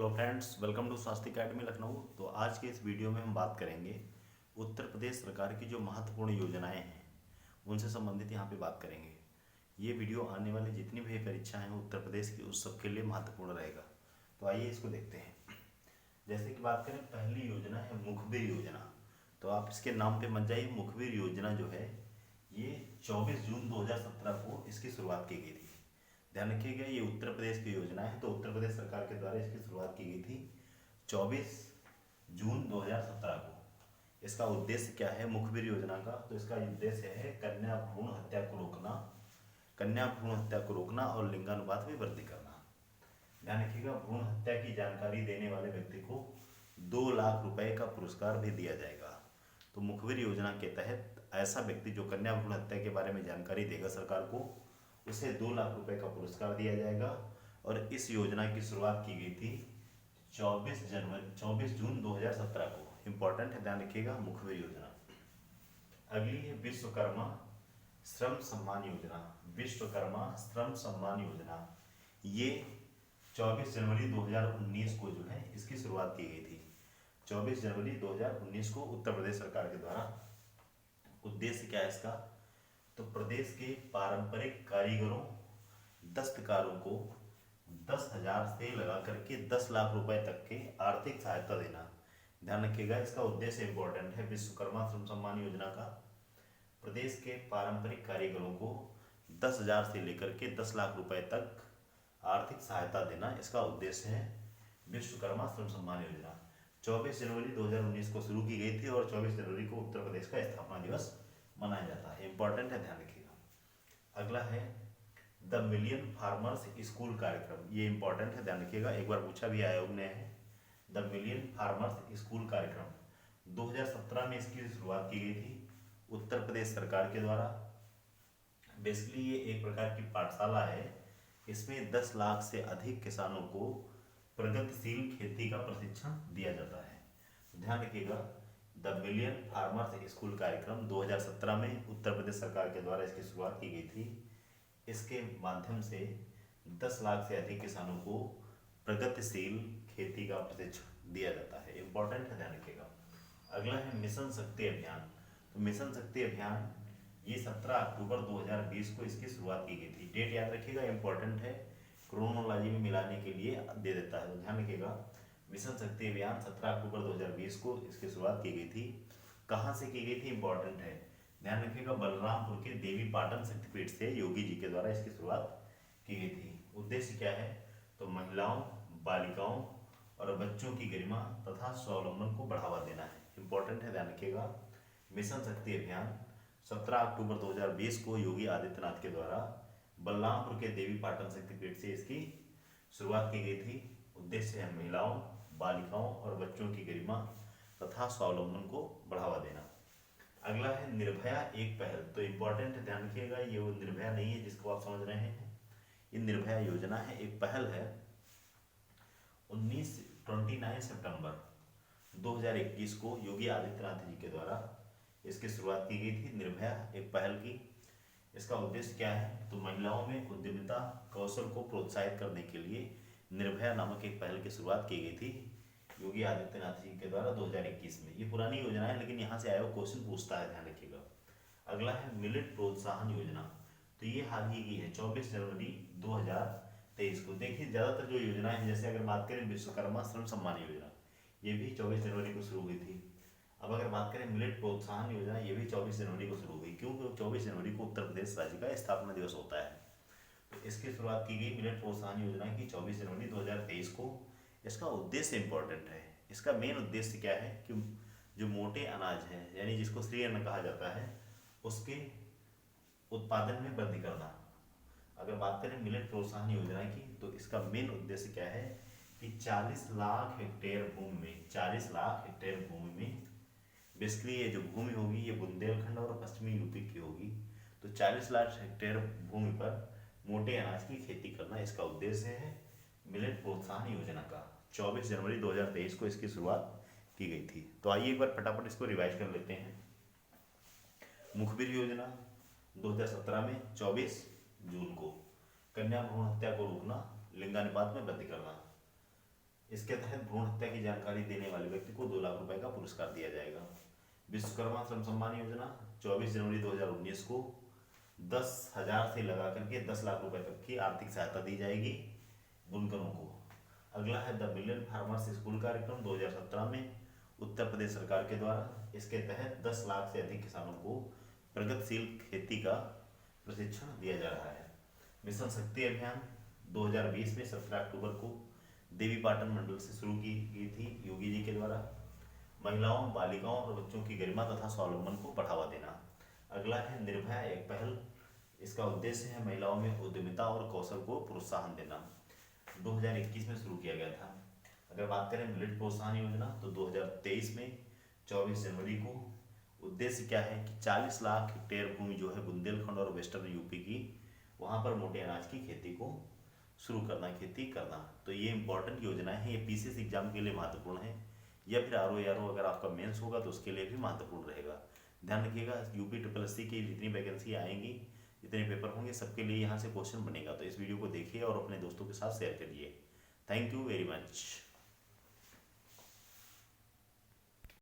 Hello friends, welcome to स्वास्थ्य academy Lucknow. तो आज के इस वीडियो में हम बात करेंगे उत्तर प्रदेश सरकार की जो महत्वपूर्ण योजनाएं हैं उनसे संबंधित यहाँ पे बात करेंगे। ये वीडियो आने वाली जितनी भी परीक्षाएं हैं उत्तर प्रदेश की उस सब के लिए महत्वपूर्ण रहेगा। तो आइए इसको देखते हैं। जैसे कि बात करें, पहली योजना है मुखबिर योजना। तो आप इसके नाम पे मत जाइए। मुखबिर योजना जो है ये 24 जून 2017 को इसकी शुरुआत की गई थी। ध्यान रखिएगा, ये उत्तर प्रदेश की योजना है, तो उत्तर प्रदेश सरकार के द्वारा इसकी शुरुआत की गई थी 24 जून 2017 को। इसका उद्देश्य क्या है मुखबिर योजना का? तो इसका उद्देश्य है कन्या भ्रूण हत्या को रोकना, कन्या भ्रूण हत्या को रोकना और लिंगानुपात में वृद्धि करना। ध्यान रखिएगा, भ्रूण हत्या की जानकारी देने वाले व्यक्ति को 2 लाख रुपए का पुरस्कार भी दिया जाएगा। तो मुखबिर योजना के तहत ऐसा व्यक्ति जो कन्या भ्रूण हत्या के बारे में जानकारी देगा सरकार को, उसे 2 लाख रुपए का पुरस्कार दिया जाएगा। और इस योजना की शुरुआत की गई थी 24 जून 2017 को। इंपॉर्टेंट है, ध्यान रखिएगा मुखबिर योजना। अगली है विश्वकर्मा श्रम सम्मान योजना। विश्वकर्मा श्रम सम्मान योजना ये 24 जनवरी 2019 को जो है इसकी शुरुआत की गई थी। 24 जनवरी 2019 को उत्तर प्रदेश सरकार के द्वारा। उद्देश्य क्या है इसका? तो प्रदेश के पारंपरिक कारीगरों, दस्तकारों को 10,000 से लगा करके 10 लाख रुपए तक के आर्थिक सहायता देना। ध्यान रखिएगा, इसका उद्देश्य इंपॉर्टेंट है विश्वकर्मा श्रम सम्मान योजना का। प्रदेश के पारंपरिक कारीगरों को 10,000 से लेकर के 10 लाख रुपए तक आर्थिक सहायता देना, इसका उद्देश्य है विश्वकर्मा श्रम सम्मान योजना। 24 जनवरी 2019 को शुरू की गई थी और 24 जनवरी को उत्तर प्रदेश का स्थापना दिवस मनाया जाता है। इंपॉर्टेंट है, ध्यान रखिएगा। अगला है द मिलियन फार्मर्स स्कूल कार्यक्रम। ये इंपॉर्टेंट है, ध्यान रखिएगा, एक बार पूछा भी आयोग ने है। द मिलियन फार्मर्स स्कूल कार्यक्रम 2017 में इसकी शुरुआत की गई थी उत्तर प्रदेश सरकार के द्वारा। बेसिकली ये एक प्रकार की पाठशाला है। इसमें 10 लाख से अधिक किसानों को प्रगतिशील खेती का प्रशिक्षण दिया जाता है। ध्यान रखिएगा, द मिलियन फार्मर्स स्कूल कार्यक्रम 2017 में उत्तर प्रदेश सरकार के द्वारा इसकी शुरुआत की गई थी। इसके माध्यम से 10 लाख से अधिक किसानों को प्रगतिशील खेती का प्रशिक्षण दिया जाता है। इंपॉर्टेंट है, ध्यान रखिएगा। अगला है मिशन शक्ति अभियान। तो मिशन शक्ति अभियान ये 17 अक्टूबर 2020 को इसकी शुरुआत की गई थी। डेट याद रखिएगा, इंपॉर्टेंट है, क्रोनोलॉजी में मिलाने के लिए दे देता है, तो ध्यान रखिएगा। मिशन शक्ति अभियान 17 अक्टूबर 2020 को इसकी शुरुआत की गई थी। कहाँ से की गई थी? इंपॉर्टेंट है, ध्यान रखिएगा, बलरामपुर के देवी पाटन शक्तिपीठ से योगी जी के द्वारा इसकी शुरुआत की गई थी। उद्देश्य क्या है? तो महिलाओं, बालिकाओं और बच्चों की गरिमा तथा स्वावलंबन को बढ़ावा देना है। इंपॉर्टेंट है, ध्यान रखिएगा। मिशन शक्ति अभियान 17 अक्टूबर 2020 को योगी आदित्यनाथ के द्वारा बलरामपुर के देवी पाटन शक्तिपीठ से इसकी शुरुआत की गई थी। उद्देश्य है महिलाओं, बालिकाओं और बच्चों की गरिमा तथा स्वावलंबन को बढ़ावा देना। अगला है निर्भया एक पहल। तो इंपॉर्टेंट है, ध्यान रखिएगा, ये वो निर्भया नहीं है जिसको आप समझ रहे हैं। ये निर्भया योजना है, एक पहल है। 29 सितंबर 2021 को योगी आदित्यनाथ जी के द्वारा इसकी शुरुआत की गई थी, निर्भया एक पहल की। इसका उद्देश्य क्या है? तो महिलाओं में उद्यमिता कौशल को प्रोत्साहित करने के लिए निर्भया नामक एक पहल की शुरुआत की गई थी योगी आदित्यनाथ जी के द्वारा 2021 में। ये पुरानी योजना है लेकिन यहाँ से आयोग क्वेश्चन पूछता है, ध्यान रखिएगा। अगला है मिलेट प्रोत्साहन योजना। तो ये हाल ही की है 24 जनवरी 2023 को। देखिए, ज़्यादातर जो योजनाएं हैं, जैसे अगर बात करें विश्वकर्मा श्रम सम्मान योजना, ये भी 24 जनवरी को शुरू हुई थी। अब अगर बात करें मिलेट प्रोत्साहन योजना, ये भी 24 जनवरी को शुरू हुई। क्योंकि 24 जनवरी को उत्तर प्रदेश राज्य का स्थापना दिवस होता है, तो इसकी शुरुआत की गई मिलेट प्रोत्साहन योजना की 24 जनवरी 2023 को। इसका उद्देश्य इंपॉर्टेंट है। इसका मेन उद्देश्य क्या है कि जो मोटे अनाज है, यानी जिसको श्री अन्न कहा जाता है, उसके उत्पादन में वृद्धि करना। अगर बात करें मिलेट प्रोत्साहन योजना की, तो इसका मेन उद्देश्य क्या है कि 40 लाख हेक्टेयर भूमि में, 40 लाख हेक्टेयर भूमि में, बेसिकली ये जो भूमि होगी ये बुंदेलखंड और पश्चिमी यूपी की होगी, तो 40 लाख हेक्टेयर भूमि पर मोटे अनाज की खेती करना इसका उद्देश्य है मिलेट प्रोत्साहन योजना का। 24 जनवरी 2023 को इसकी शुरुआत की गई थी। तो आइए एक बार फटाफट इसको रिवाइज कर लेते हैं। मुखबिर योजना 2017 में 24 जून को, कन्या भ्रूण हत्या को रोकना, लिंगानुपात में वृद्धि करना। इसके तहत भ्रूण हत्या की जानकारी देने वाले व्यक्ति को 2 लाख रुपए का पुरस्कार दिया जाएगा। विश्वकर्मा श्रम सम्मान योजना 24 जनवरी 2019 को 10,000 से लगा करके 10 लाख रुपए तक की आर्थिक सहायता दी जाएगी बुनकरों को। अगला है द मिलियन फार्मर्स स्कूल कार्यक्रम 2017 में उत्तर प्रदेश सरकार के द्वारा। इसके तहत 10 लाख से अधिक किसानों को प्रगतिशील खेती का प्रशिक्षण दिया जा रहा है। मिशन शक्ति अभियान 2020 में 17 अक्टूबर को देवीपाटन मंडल से शुरू की गई थी योगी जी के द्वारा। महिलाओं, बालिकाओं और बच्चों की गरिमा तथा स्वावलंबन को बढ़ावा देना। अगला है निर्भया एक पहल। इसका उद्देश्य है महिलाओं में उद्यमिता और कौशल को प्रोत्साहन देना। 2021 में शुरू किया गया था। अगर बात करें मिलेट प्रोत्साहन योजना तो 2023 में 24 जनवरी को उद्देश्य क्या है कि 40 लाख हेक्टेयर भूमि जो है बुंदेलखंड और वेस्टर्न यूपी की, वहाँ पर मोटे अनाज की खेती को शुरू करना, खेती करना। तो ये इंपॉर्टेंट योजना है, ये पीसीएस एग्जाम के लिए महत्वपूर्ण है, या फिर आरओ अगर आपका मेंस होगा तो उसके लिए भी महत्वपूर्ण रहेगा। ध्यान रखिएगा, यूपी SSC की जितनी वैकेंसी आएंगी, जितने पेपर होंगे, सबके लिए यहाँ से क्वेश्चन बनेगा। तो इस वीडियो को देखिए और अपने दोस्तों के साथ शेयर करिए। Thank you very much.